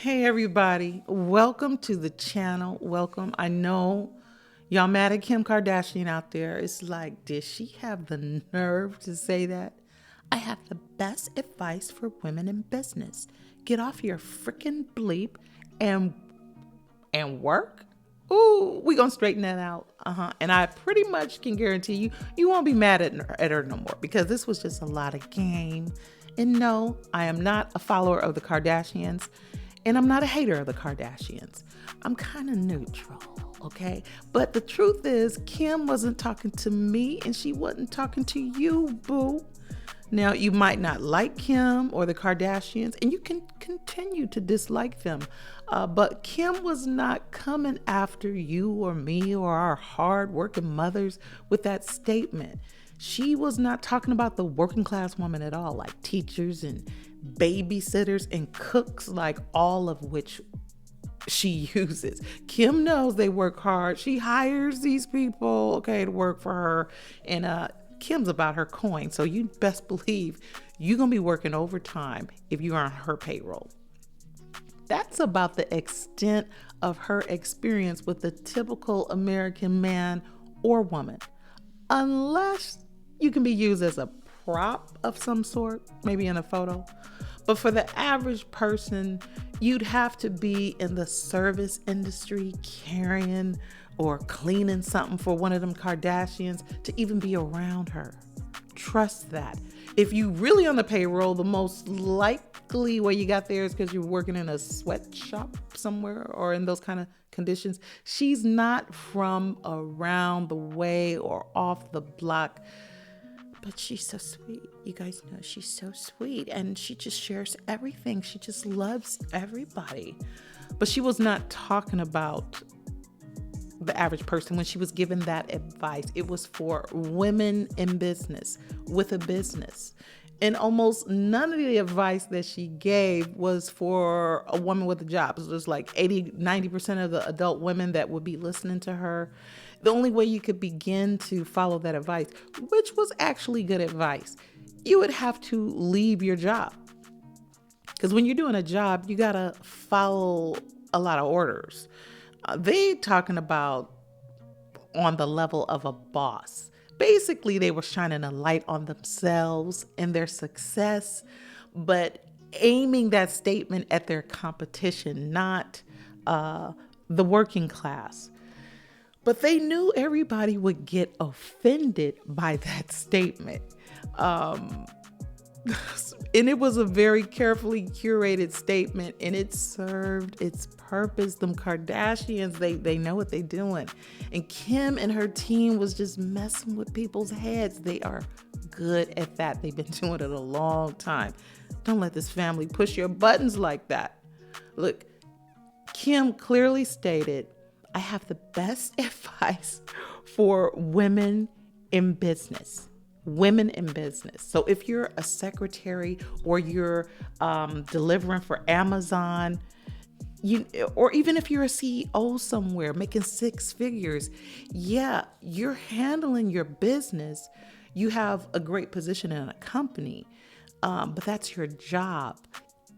Hey everybody, welcome to the channel. Welcome. I know y'all mad at Kim Kardashian out there. It's like, did she have the nerve to say that? I have the best advice for women in business. Get off your freaking bleep and work. Ooh, we gonna straighten that out. And I pretty much can guarantee you won't be mad at her no more because this was just a lot of game. And no, I am not a follower of the Kardashians, and I'm not a hater of the Kardashians. I'm kind of neutral, okay? But the truth is, Kim wasn't talking to me, and she wasn't talking to you, boo. Now, you might not like Kim or the Kardashians, and you can continue to dislike them. But Kim was not coming after you or me or our hard-working mothers with that statement. She was not talking about the working class woman at all, like teachers and babysitters and cooks, like all of which she uses. Kim knows they work hard. She hires these people, okay, to work for her. And Kim's about her coin. So you best believe you're going to be working overtime if you're on her payroll. That's about the extent of her experience with the typical American man or woman. Unless you can be used as a prop of some sort, maybe in a photo. But for the average person, you'd have to be in the service industry carrying or cleaning something for one of them Kardashians to even be around her. Trust that. If you really on the payroll, the most likely way you got there is because you're working in a sweatshop somewhere or in those kind of conditions. She's not from around the way or off the block. But she's so sweet. You guys know she's so sweet. And she just shares everything. She just loves everybody. But she was not talking about the average person when she was given that advice. It was for women in business with a business. And almost none of the advice that she gave was for a woman with a job. It was like 90% of the adult women that would be listening to her. The only way you could begin to follow that advice, which was actually good advice, you would have to leave your job. Because when you're doing a job, you got to follow a lot of orders. They talking about on the level of a boss. Basically, they were shining a light on themselves and their success, but aiming that statement at their competition, not the working class. But they knew everybody would get offended by that statement. And it was a very carefully curated statement, and it served its purpose. Them Kardashians, they know what they're doing. And Kim and her team was just messing with people's heads. They are good at that. They've been doing it a long time. Don't let this family push your buttons like that. Look, Kim clearly stated, I have the best advice for women in business. Women in business. So if you're a secretary or you're delivering for Amazon, or even if you're a CEO somewhere making six figures, yeah, you're handling your business. You have a great position in a company, but that's your job.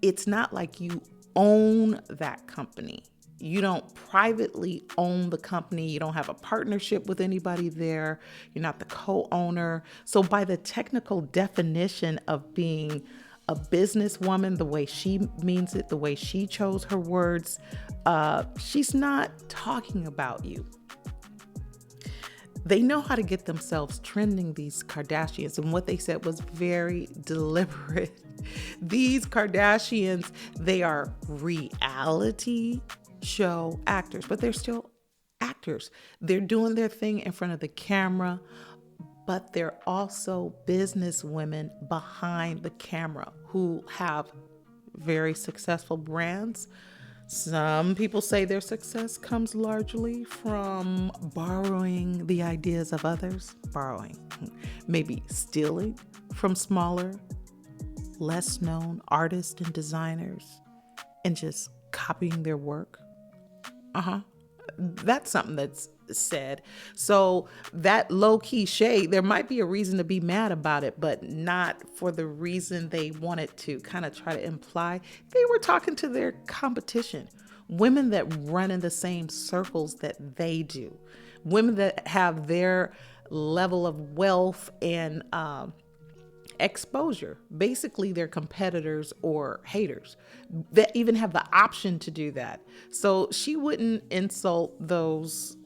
It's not like you own that company. You don't privately own the company. You don't have a partnership with anybody there. You're not the co-owner. So by the technical definition of being a businesswoman, the way she means it, the way she chose her words, she's not talking about you. They know how to get themselves trending, these Kardashians, and what they said was very deliberate. These Kardashians, they are reality show actors, but they're still actors. They're doing their thing in front of the camera, but they're also business women behind the camera who have very successful brands. Some people say their success comes largely from borrowing the ideas of others, maybe stealing from smaller, less known artists and designers and just copying their work. That's something that's said. So that low key shade, there might be a reason to be mad about it, but not for the reason they wanted to kind of try to imply. They were talking to their competition, women that run in the same circles that they do, women that have their level of wealth and exposure. Basically, they're competitors or haters that even have the option to do that. So she wouldn't insult those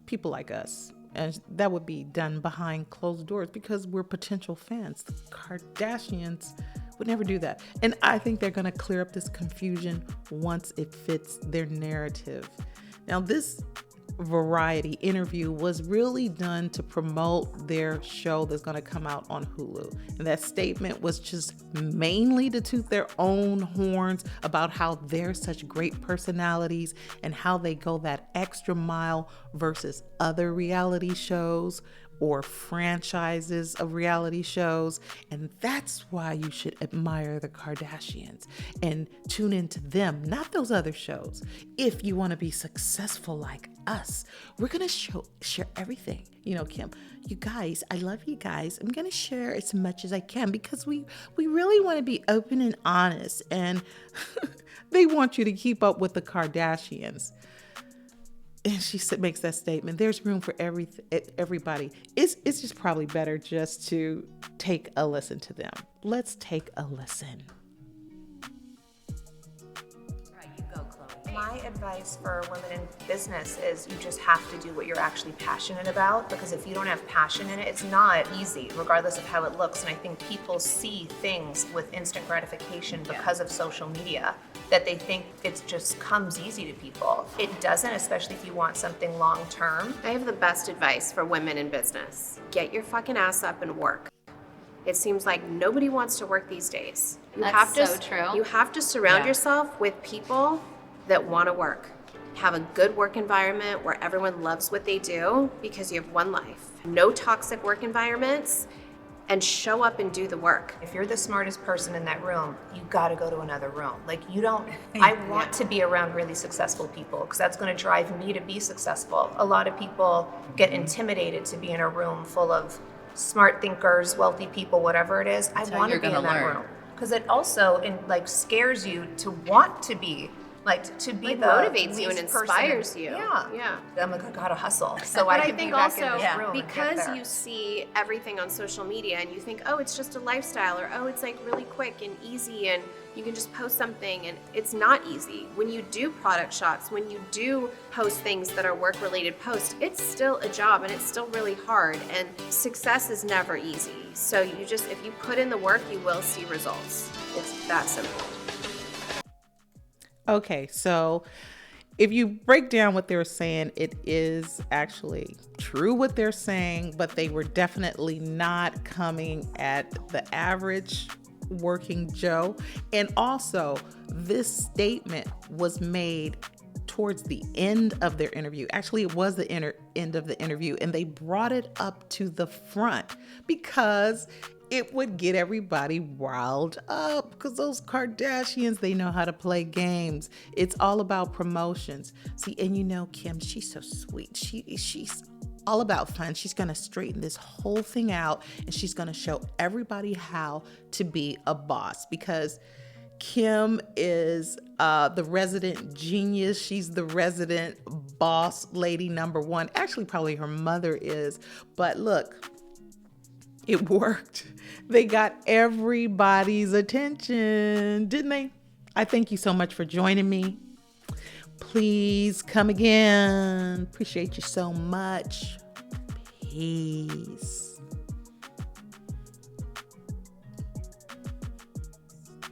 people like us. And that would be done behind closed doors because we're potential fans. The Kardashians would never do that. And I think they're going to clear up this confusion once it fits their narrative. Now, this Variety interview was really done to promote their show that's going to come out on Hulu. And that statement was just mainly to toot their own horns about how they're such great personalities and how they go that extra mile versus other reality shows or franchises of reality shows. And that's why you should admire the Kardashians and tune into them, not those other shows. If you want to be successful like us, we're going to share everything. You know, Kim, you guys, I love you guys. I'm going to share as much as I can because we really want to be open and honest. And they want you to keep up with the Kardashians. And she makes that statement. There's room for everybody. It's just probably better just to take a listen to them. Let's take a listen. My advice for women in business is you just have to do what you're actually passionate about, because if you don't have passion in it, it's not easy, regardless of how it looks. And I think people see things with instant gratification because of social media, that they think it just comes easy to people. It doesn't, especially if you want something long term. I have the best advice for women in business. Get your fucking ass up and work. It seems like nobody wants to work these days. That's so true. You have to surround yourself with people that want to work. Have a good work environment where everyone loves what they do, because you have one life. No toxic work environments, and show up and do the work. If you're the smartest person in that room, you gotta go to another room. Like, you don't, I want to be around really successful people because that's gonna drive me to be successful. A lot of people get intimidated to be in a room full of smart thinkers, wealthy people, whatever it is. I want to be in that room because it also scares you to want to be to be the motivates you and inspires person. you. Yeah. I'm like, I gotta hustle. So but I I can think be back also in this room because you see everything on social media and you think, oh, it's just a lifestyle, or oh, it's like really quick and easy and you can just post something, and it's not easy. When you do product shots, when you do post things that are work-related posts, it's still a job and it's still really hard, and success is never easy. So you just, if you put in the work, you will see results. It's that simple. Okay, so if you break down what they're saying, it is actually true what they're saying, but they were definitely not coming at the average working Joe. And also, this statement was made towards the end of their interview. Actually, it was the end of the interview, and they brought it up to the front because it would get everybody riled up, because those Kardashians, they know how to play games. It's all about promotions. See, and you know, Kim, she's so sweet. She's all about fun. She's going to straighten this whole thing out, and she's going to show everybody how to be a boss, because Kim is the resident genius. She's the resident boss lady number one. Actually, probably her mother is. But look, it worked. They got everybody's attention, didn't they? I thank you so much for joining me. Please come again. Appreciate you so much. Peace.